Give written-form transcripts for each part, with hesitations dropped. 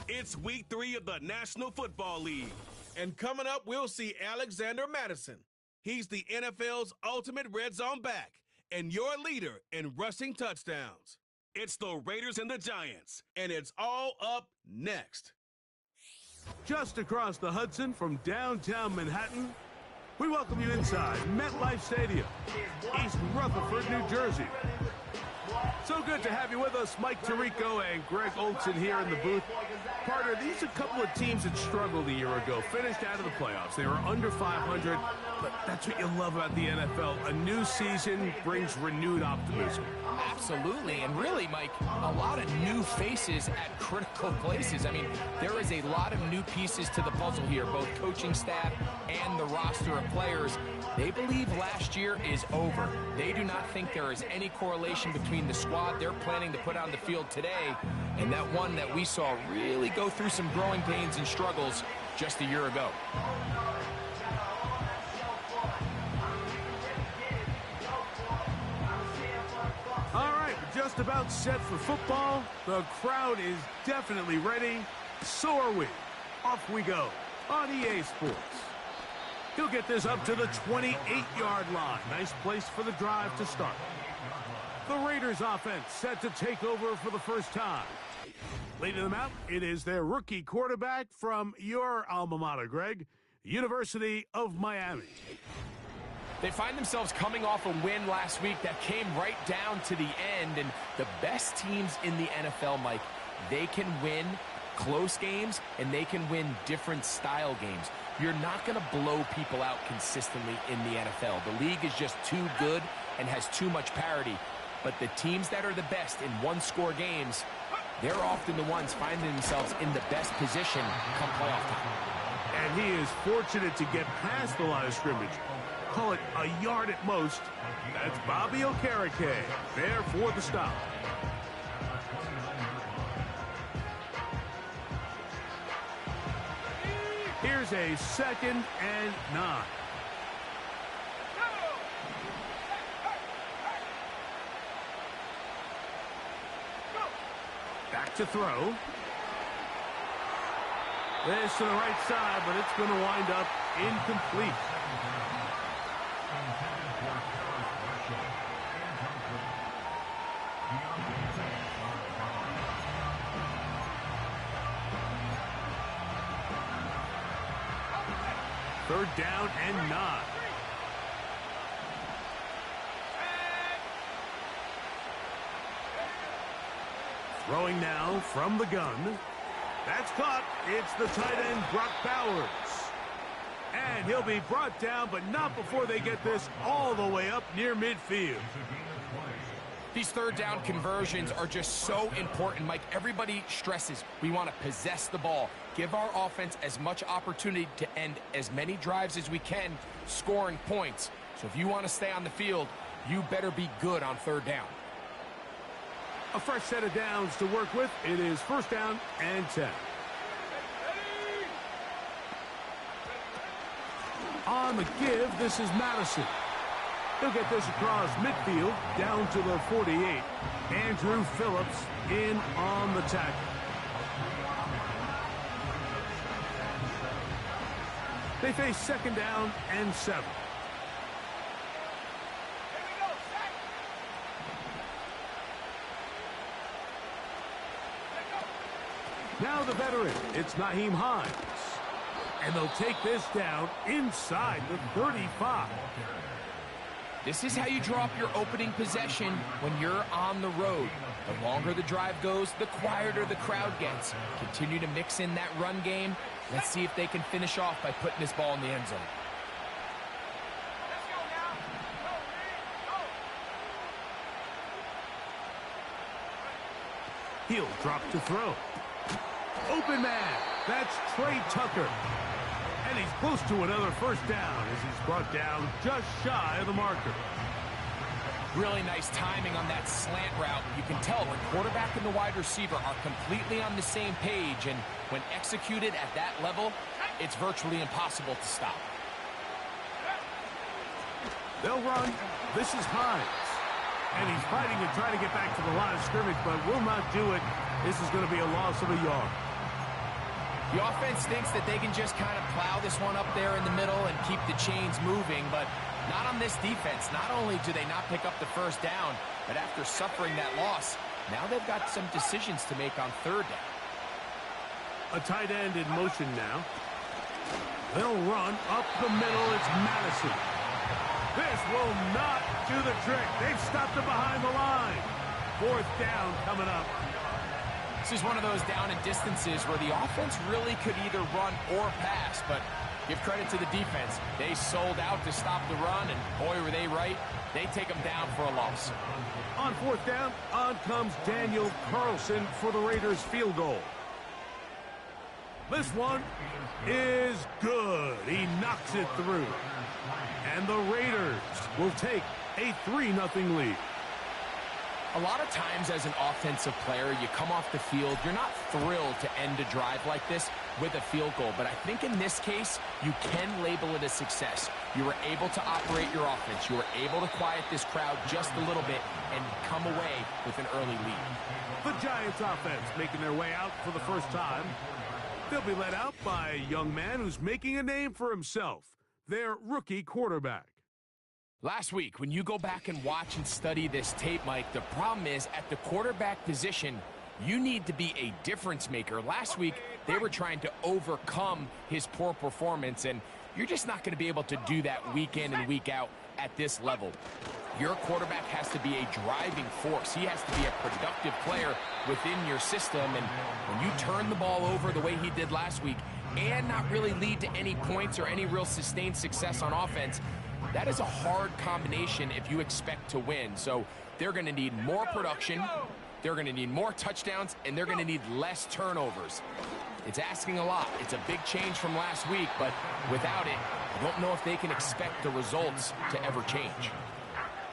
It's week 3 of the National Football League. And coming up, we'll see Alexander Madison. He's the NFL's ultimate red zone back and your leader in rushing touchdowns. It's the Raiders and the Giants. And it's all up next. Just across the Hudson from downtown Manhattan, we welcome you inside MetLife Stadium, East Rutherford, New Jersey. So good to have you with us, Mike Tirico and Greg Olson here in the booth. Partner, these are a couple of teams that struggled a year ago, finished out of the playoffs. They were under 500, but that's what you love about the NFL. A new season brings renewed optimism. Absolutely, and really, Mike, a lot of new faces at critical places. I mean, there is a lot of new pieces to the puzzle here, both coaching staff and the roster of players. They believe last year is over. They do not think there is any correlation between the squad they're planning to put on the field today and that one that we saw really go through some growing pains and struggles just a year ago. All right, just about set for football. The crowd is definitely ready. So are we. Off we go on EA Sports. He'll get this up to the 28-yard line. Nice place for the drive to start. The Raiders offense set to take over for the first time. Leading them out, it is their rookie quarterback from your alma mater, Greg, University of Miami. They find themselves coming off a win last week that came right down to the end, and the best teams in the NFL, Mike, they can win close games and they can win different style games. You're not going to blow people out consistently in the NFL. The league is just too good and has too much parity. But the teams that are the best in one-score games, they're often the ones finding themselves in the best position come playoff time. And he is fortunate to get past the line of scrimmage. Call it a yard at most. That's Bobby Okereke there for the stop. Here's a 2nd and 9. Back to throw. This to the right side, but it's going to wind up incomplete. Third down and 9. Throwing now from the gun. That's caught. It's the tight end, Brock Bowers. And he'll be brought down, but not before they get this all the way up near midfield. These third down conversions are just so important, Mike. Everybody stresses we want to possess the ball, give our offense as much opportunity to end as many drives as we can, scoring points. So if you want to stay on the field, you better be good on third down. A fresh set of downs to work with. It is first down and 10. On the give, this is Madison. He'll get this across midfield, down to the 48. Andrew Phillips in on the tackle. They face second down and 7. Now the veteran, it's Nyheim Hines. And they'll take this down inside the 35. This is how you draw up your opening possession when you're on the road. The longer the drive goes, the quieter the crowd gets. Continue to mix in that run game. Let's see if they can finish off by putting this ball in the end zone. He'll drop to throw. Open man. That's Trey Tucker. And he's close to another first down as he's brought down just shy of the marker. Really nice timing on that slant route. You can tell the quarterback and the wide receiver are completely on the same page, and when executed at that level, it's virtually impossible to stop. They'll run. This is Hines. And he's fighting to try to get back to the line of scrimmage, but will not do it. This is going to be a loss of a yard. The offense thinks that they can just kind of plow this one up there in the middle and keep the chains moving, but not on this defense. Not only do they not pick up the first down, but after suffering that loss, now they've got some decisions to make on third down. A tight end in motion now. They'll run up the middle. It's Madison. This will not do the trick. They've stopped him behind the line. Fourth down coming up. This is one of those down and distances where the offense really could either run or pass, but give credit to the defense. They sold out to stop the run, and boy, were they right. They take them down for a loss. On fourth down, on comes Daniel Carlson for the Raiders field goal. This one is good. He knocks it through. And the Raiders will take a 3-0 lead. A lot of times as an offensive player, you come off the field, you're not thrilled to end a drive like this with a field goal. But I think in this case, you can label it a success. You were able to operate your offense. You were able to quiet this crowd just a little bit and come away with an early lead. The Giants offense making their way out for the first time. They'll be led out by a young man who's making a name for himself, their rookie quarterback. Last week, when you go back and watch and study this tape, Mike, the problem is at the quarterback position, you need to be a difference maker. Last week, they were trying to overcome his poor performance, and you're just not going to be able to do that week in and week out at this level. Your quarterback has to be a driving force. He has to be a productive player within your system, and when you turn the ball over the way he did last week and not really lead to any points or any real sustained success on offense, that is a hard combination if you expect to win. So they're going to need more production, they're going to need more touchdowns, and they're going to need less turnovers. It's asking a lot. It's a big change from last week, but without it, I don't know if they can expect the results to ever change.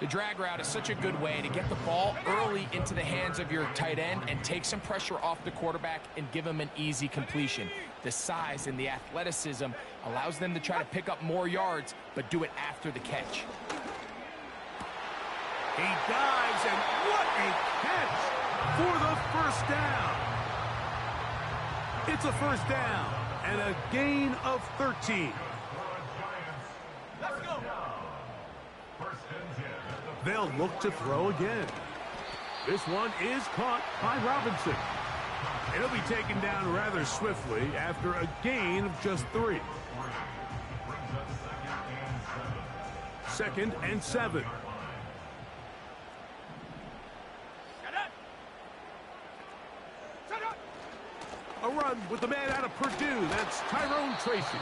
The drag route is such a good way to get the ball early into the hands of your tight end and take some pressure off the quarterback and give him an easy completion. The size and the athleticism allows them to try to pick up more yards, but do it after the catch. He dives, and what a catch for the first down. It's a first down and a gain of 13. They'll look to throw again. This one is caught by Robinson. It'll be taken down rather swiftly after a gain of just 3. 2nd and 7. A run with the man out of Purdue. That's Tyrone Tracy.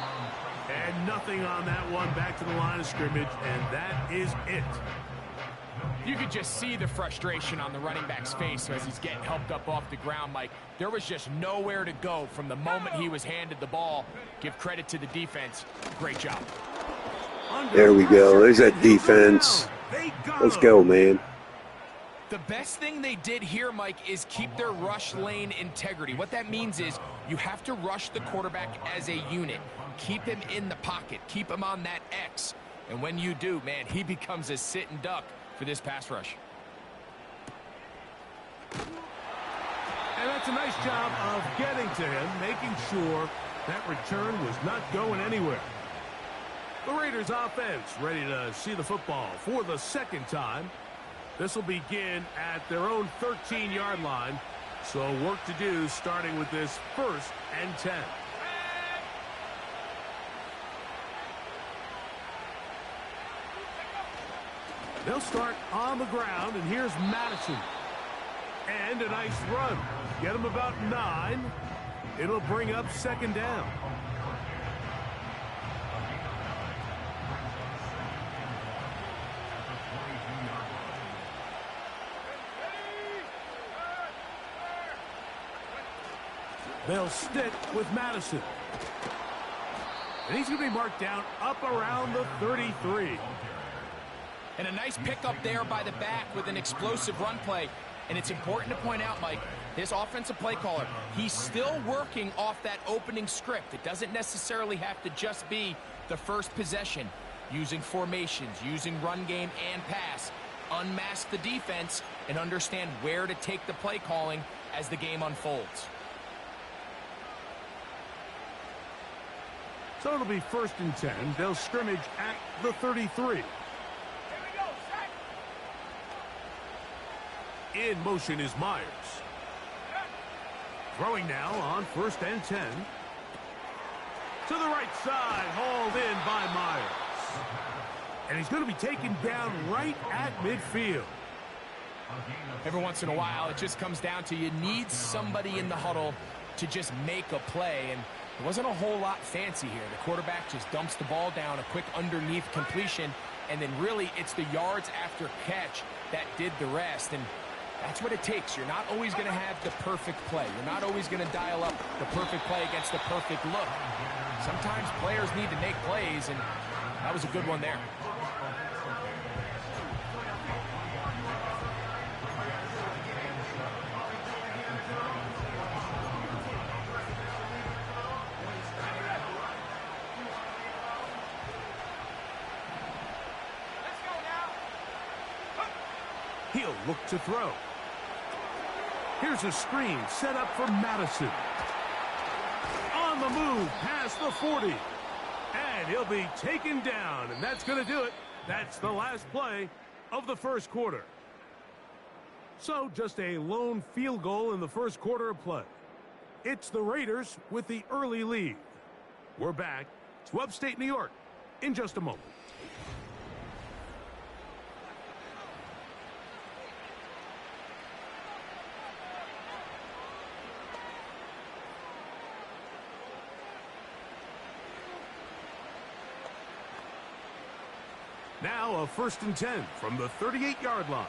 And nothing on that one, back to the line of scrimmage, and that is it. You could just see the frustration on the running back's face as he's getting helped up off the ground, Mike. There was just nowhere to go from the moment he was handed the ball. Give credit to the defense. Great job. There we go. There's that defense. Let's go, man. The best thing they did here, Mike, is keep their rush lane integrity. What that means is you have to rush the quarterback as a unit. Keep him in the pocket. Keep him on that X. And when you do, man, he becomes a sitting duck for this pass rush. And that's a nice job of getting to him, making sure that return was not going anywhere. The Raiders offense ready to see the football for the second time. This will begin at their own 13-yard line. So work to do starting with this 1st and 10. They'll start on the ground, and here's Madison. And a nice run. Get him about 9. It'll bring up 2nd down. They'll stick with Madison. And he's going to be marked down up around the 33. And a nice pickup there by the back with an explosive run play. And it's important to point out, Mike, this offensive play caller, he's still working off that opening script. It doesn't necessarily have to just be the first possession. Using formations, using run game and pass. Unmask the defense and understand where to take the play calling as the game unfolds. So it'll be 1st and 10. They'll scrimmage at the 33. In motion is Myers. Throwing now on 1st and 10. To the right side, hauled in by Myers. And he's going to be taken down right at midfield. Every once in a while, it just comes down to you need somebody in the huddle to just make a play. And it wasn't a whole lot fancy here. The quarterback just dumps the ball down, a quick underneath completion, and then really it's the yards after catch that did the rest. And that's what it takes. You're not always going to have the perfect play. You're not always going to dial up the perfect play against the perfect look. Sometimes players need to make plays, and that was a good one there. He'll look to throw. Here's a screen set up for Madison. On the move past the 40. And he'll be taken down, and that's going to do it. That's the last play of the first quarter. So just a lone field goal in the first quarter of play. It's the Raiders with the early lead. We're back to upstate New York in just a moment. Now a 1st and 10 from the 38-yard line.